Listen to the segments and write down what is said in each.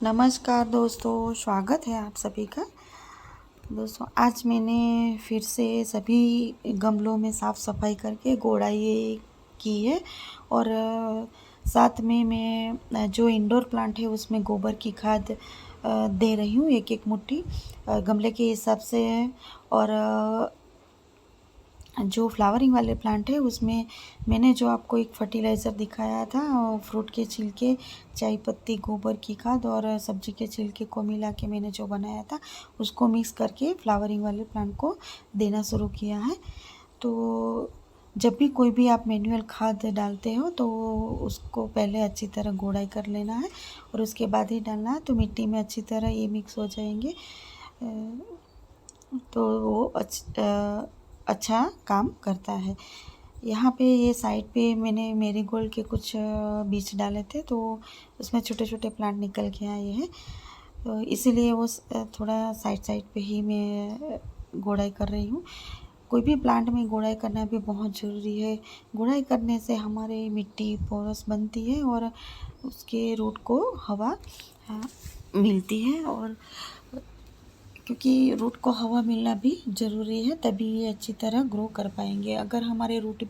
नमस्कार दोस्तों, स्वागत है आप सभी का। दोस्तों आज मैंने फिर से सभी गमलों में साफ़ सफाई करके गोड़ाई की है और साथ में मैं जो इंडोर प्लांट है उसमें गोबर की खाद दे रही हूँ, एक एक मुट्ठी गमले के हिसाब से है। और जो फ्लावरिंग वाले प्लांट है उसमें मैंने जो आपको एक फर्टिलाइज़र दिखाया था, फ्रूट के छिलके, चाय पत्ती, गोबर की खाद और सब्जी के छिलके को मिला के मैंने जो बनाया था उसको मिक्स करके फ्लावरिंग वाले प्लांट को देना शुरू किया है। तो जब भी कोई भी आप मैन्युअल खाद डालते हो तो उसको पहले अच्छी तरह गोड़ाई कर लेना है और उसके बाद ही डालना है, तो मिट्टी में अच्छी तरह ये मिक्स हो जाएंगे। तो वो अच्छा काम करता है। यहाँ पे ये साइड पे मैंने मेरीगोल्ड के कुछ बीज डाले थे, तो उसमें छोटे छोटे प्लांट निकल के आए हैं, तो इसीलिए वो थोड़ा साइड साइड पे ही मैं गोड़ाई कर रही हूँ। कोई भी प्लांट में गोड़ाई करना भी बहुत ज़रूरी है। गोड़ाई करने से हमारी मिट्टी पोरस बनती है और उसके रूट को हवा मिलती है, और क्योंकि रूट को हवा मिलना भी ज़रूरी है, तभी ये अच्छी तरह ग्रो कर पाएंगे। अगर हमारे रूट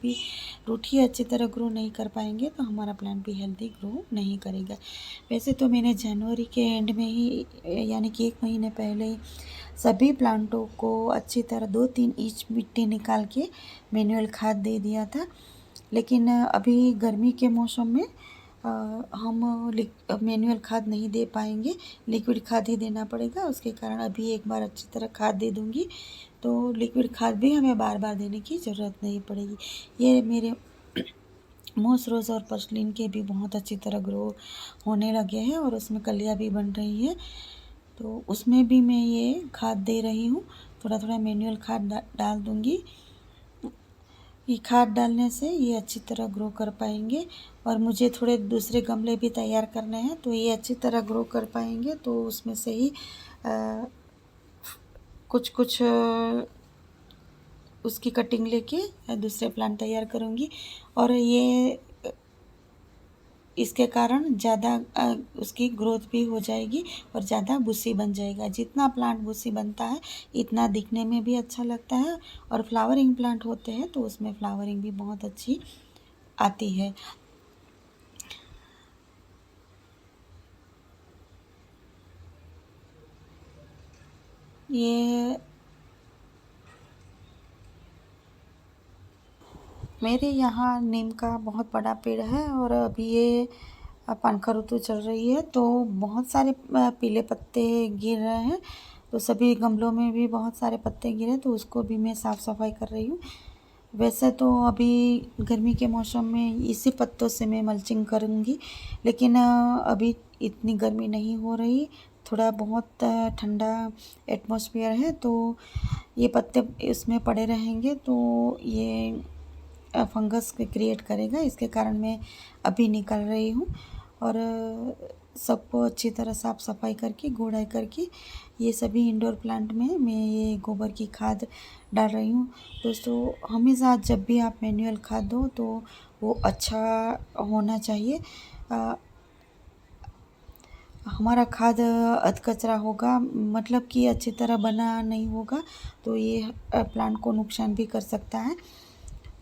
ही अच्छी तरह ग्रो नहीं कर पाएंगे तो हमारा प्लांट भी हेल्दी ग्रो नहीं करेगा। वैसे तो मैंने जनवरी के एंड में ही, यानी कि 1 महीने पहले ही सभी प्लांटों को अच्छी तरह 2-3 इंच मिट्टी निकाल के मैनुअल खाद दे दिया था। लेकिन अभी गर्मी के मौसम में हम मैनुअल खाद नहीं दे पाएंगे, लिक्विड खाद ही देना पड़ेगा। उसके कारण अभी एक बार अच्छी तरह खाद दे दूंगी, तो लिक्विड खाद भी हमें बार बार देने की ज़रूरत नहीं पड़ेगी। ये मेरे मोस रोज़ और पर्सलिन के भी बहुत अच्छी तरह ग्रो होने लगे हैं और उसमें कलियाँ भी बन रही है, तो उसमें भी मैं ये खाद दे रही हूँ। थोड़ा थोड़ा मैनुअल खाद डाल दूँगी। ये खाद डालने से ये अच्छी तरह ग्रो कर पाएंगे, और मुझे थोड़े दूसरे गमले भी तैयार करने हैं, तो ये अच्छी तरह ग्रो कर पाएंगे। तो उसमें से ही कुछ कुछ उसकी कटिंग लेके दूसरे प्लांट तैयार करूँगी, और ये इसके कारण ज़्यादा उसकी ग्रोथ भी हो जाएगी और ज़्यादा बुशी बन जाएगा। जितना प्लांट बुशी बनता है इतना दिखने में भी अच्छा लगता है, और फ्लावरिंग प्लांट होते हैं तो उसमें फ्लावरिंग भी बहुत अच्छी आती है। ये मेरे यहाँ नीम का बहुत बड़ा पेड़ है, और अभी ये पंखा ऋतु चल रही है तो बहुत सारे पीले पत्ते गिर रहे हैं, तो सभी गमलों में भी बहुत सारे पत्ते गिरे, तो उसको भी मैं साफ़ सफाई कर रही हूँ। वैसे तो अभी गर्मी के मौसम में इसी पत्तों से मैं मल्चिंग करूँगी, लेकिन अभी इतनी गर्मी नहीं हो रही, थोड़ा बहुत ठंडा एटमॉस्फेयर है, तो ये पत्ते इसमें पड़े रहेंगे तो ये फंगस क्रिएट करेगा। इसके कारण मैं अभी निकल रही हूँ, और सबको अच्छी तरह साफ़ सफाई करके गोड़ाई करके ये सभी इंडोर प्लांट में मैं ये गोबर की खाद डाल रही हूँ। दोस्तों हमेशा जब भी आप मैनुअल खाद दो तो वो अच्छा होना चाहिए। हमारा खाद अध कचरा होगा, मतलब कि अच्छी तरह बना नहीं होगा, तो ये प्लांट को नुकसान भी कर सकता है।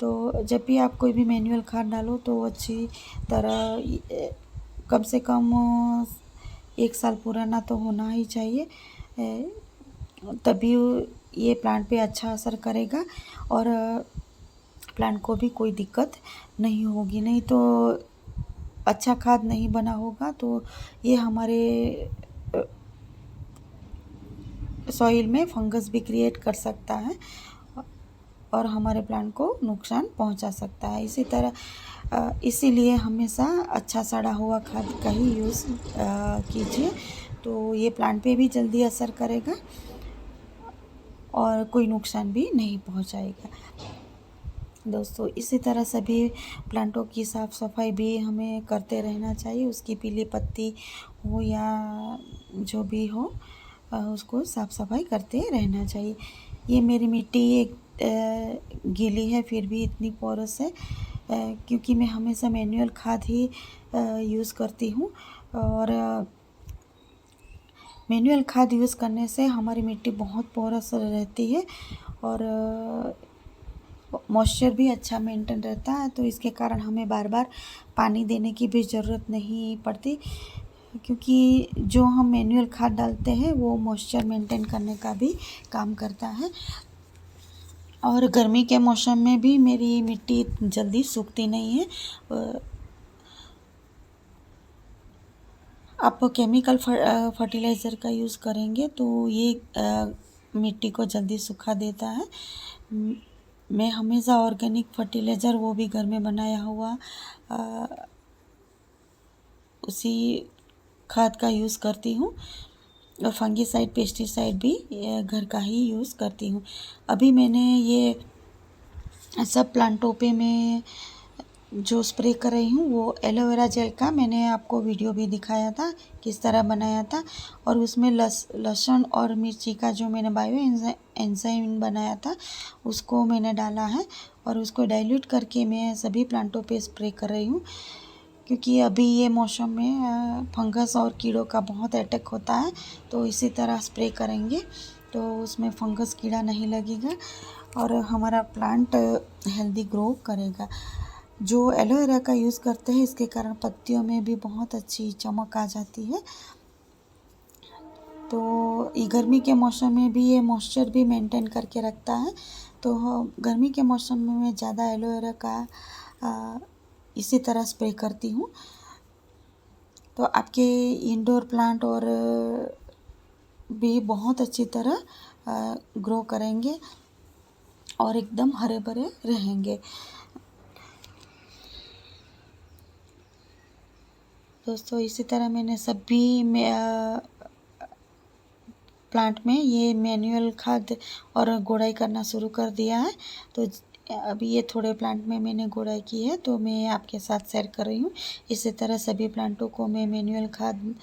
तो जब भी आप कोई भी मैनुअल खाद डालो तो अच्छी तरह कम से कम 1 साल पुराना तो होना ही चाहिए, तभी ये प्लांट पे अच्छा असर करेगा और प्लांट को भी कोई दिक्कत नहीं होगी। नहीं तो अच्छा खाद नहीं बना होगा तो ये हमारे सॉइल में फंगस भी क्रिएट कर सकता है और हमारे प्लांट को नुकसान पहुंचा सकता है। इसी तरह इसीलिए हमेशा अच्छा सड़ा हुआ खाद का ही यूज़ कीजिए, तो ये प्लांट पे भी जल्दी असर करेगा और कोई नुकसान भी नहीं पहुंचाएगा। दोस्तों इसी तरह सभी प्लांटों की साफ़ सफाई भी हमें करते रहना चाहिए। उसकी पीली पत्ती हो या जो भी हो, उसको साफ़ सफाई करते रहना चाहिए। ये मेरी मिट्टी एक गीली है फिर भी इतनी पोरस है, क्योंकि मैं हमेशा मैनुअल खाद ही यूज़ करती हूँ, और मैनुअल खाद यूज़ करने से हमारी मिट्टी बहुत पोरस रहती है और मॉइस्चर भी अच्छा मेंटेन रहता है। तो इसके कारण हमें बार बार पानी देने की भी ज़रूरत नहीं पड़ती, क्योंकि जो हम मैनुअल खाद डालते हैं वो मॉइस्चर मेंटेन करने का भी काम करता है। और गर्मी के मौसम में भी मेरी मिट्टी जल्दी सूखती नहीं है। आप केमिकल फर्टिलाइज़र का यूज़ करेंगे तो ये मिट्टी को जल्दी सूखा देता है। मैं हमेशा ऑर्गेनिक फर्टिलाइज़र, वो भी घर में बनाया हुआ, उसी खाद का यूज़ करती हूँ। और फंगीसाइड, पेस्टिसाइड भी घर का ही यूज़ करती हूँ। अभी मैंने ये सब प्लांटों पे मैं जो स्प्रे कर रही हूँ वो एलोवेरा जेल का मैंने आपको वीडियो भी दिखाया था, किस तरह बनाया था। और उसमें लहसुन और मिर्ची का जो मैंने बायो एंजाइम बनाया था उसको मैंने डाला है और उसको डाइल्यूट करके मैं सभी प्लांटों पे स्प्रे कर रही हूँ, क्योंकि अभी ये मौसम में फंगस और कीड़ों का बहुत अटैक होता है। तो इसी तरह स्प्रे करेंगे तो उसमें फंगस कीड़ा नहीं लगेगा और हमारा प्लांट हेल्दी ग्रो करेगा। जो एलोवेरा का यूज़ करते हैं इसके कारण पत्तियों में भी बहुत अच्छी चमक आ जाती है। तो ये गर्मी के मौसम में भी ये मॉइस्चर भी मेंटेन करके रखता है। तो गर्मी के मौसम में मैं ज़्यादा एलोवेरा का इसी तरह स्प्रे करती हूँ। तो आपके इंडोर प्लांट और भी बहुत अच्छी तरह ग्रो करेंगे और एकदम हरे भरे रहेंगे। दोस्तों, इसी तरह मैंने सभी प्लांट में ये मैनुअल खाद और गोड़ाई करना शुरू कर दिया है। तो अभी ये थोड़े प्लांट में मैंने गोड़ाई की है तो मैं आपके साथ शेयर कर रही हूँ। इसी तरह सभी प्लांटों को मैं मैनुअल खाद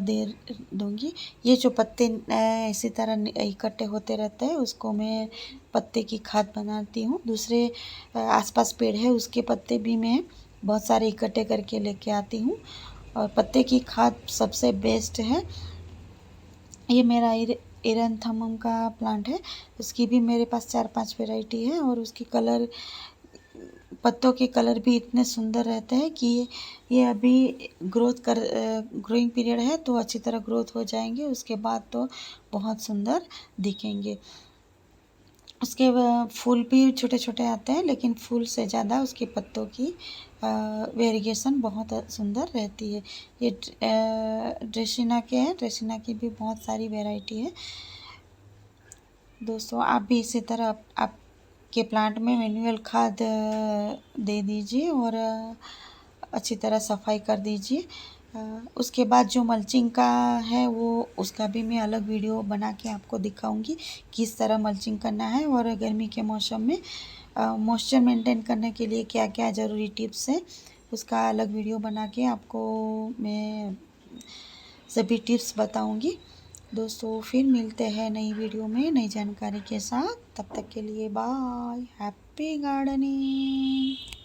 दे दूँगी। ये जो पत्ते इसी तरह इकट्ठे होते रहते हैं उसको मैं पत्ते की खाद बनाती हूँ। दूसरे आसपास पेड़ है उसके पत्ते भी मैं बहुत सारे इकट्ठे करके लेके आती हूँ और पत्ते की खाद सबसे बेस्ट है। ये मेरा एरंथमम का प्लांट है, उसकी भी मेरे पास 4-5 वैरायटी है और उसकी कलर, पत्तों के कलर भी इतने सुंदर रहते हैं कि ये अभी ग्रोइंग पीरियड है तो अच्छी तरह ग्रोथ हो जाएंगे, उसके बाद तो बहुत सुंदर दिखेंगे। उसके फूल भी छोटे छोटे आते हैं लेकिन फूल से ज़्यादा उसके पत्तों की वेरिएशन बहुत सुंदर रहती है। ये ड्रेसिना के हैं, ड्रेसिना की भी बहुत सारी वैरायटी है। दोस्तों, आप भी इसी तरह आपके प्लांट में मैनुअल खाद दे दीजिए और अच्छी तरह सफाई कर दीजिए। उसके बाद जो मल्चिंग का है वो उसका भी मैं अलग वीडियो बना के आपको दिखाऊंगी किस तरह मल्चिंग करना है और गर्मी के मौसम में मॉइस्चर मेंटेन करने के लिए क्या क्या ज़रूरी टिप्स है उसका अलग वीडियो बना के आपको मैं सभी टिप्स बताऊंगी। दोस्तों, फिर मिलते हैं नई वीडियो में नई जानकारी के साथ। तब तक के लिए बाय, हैप्पी गार्डनिंग।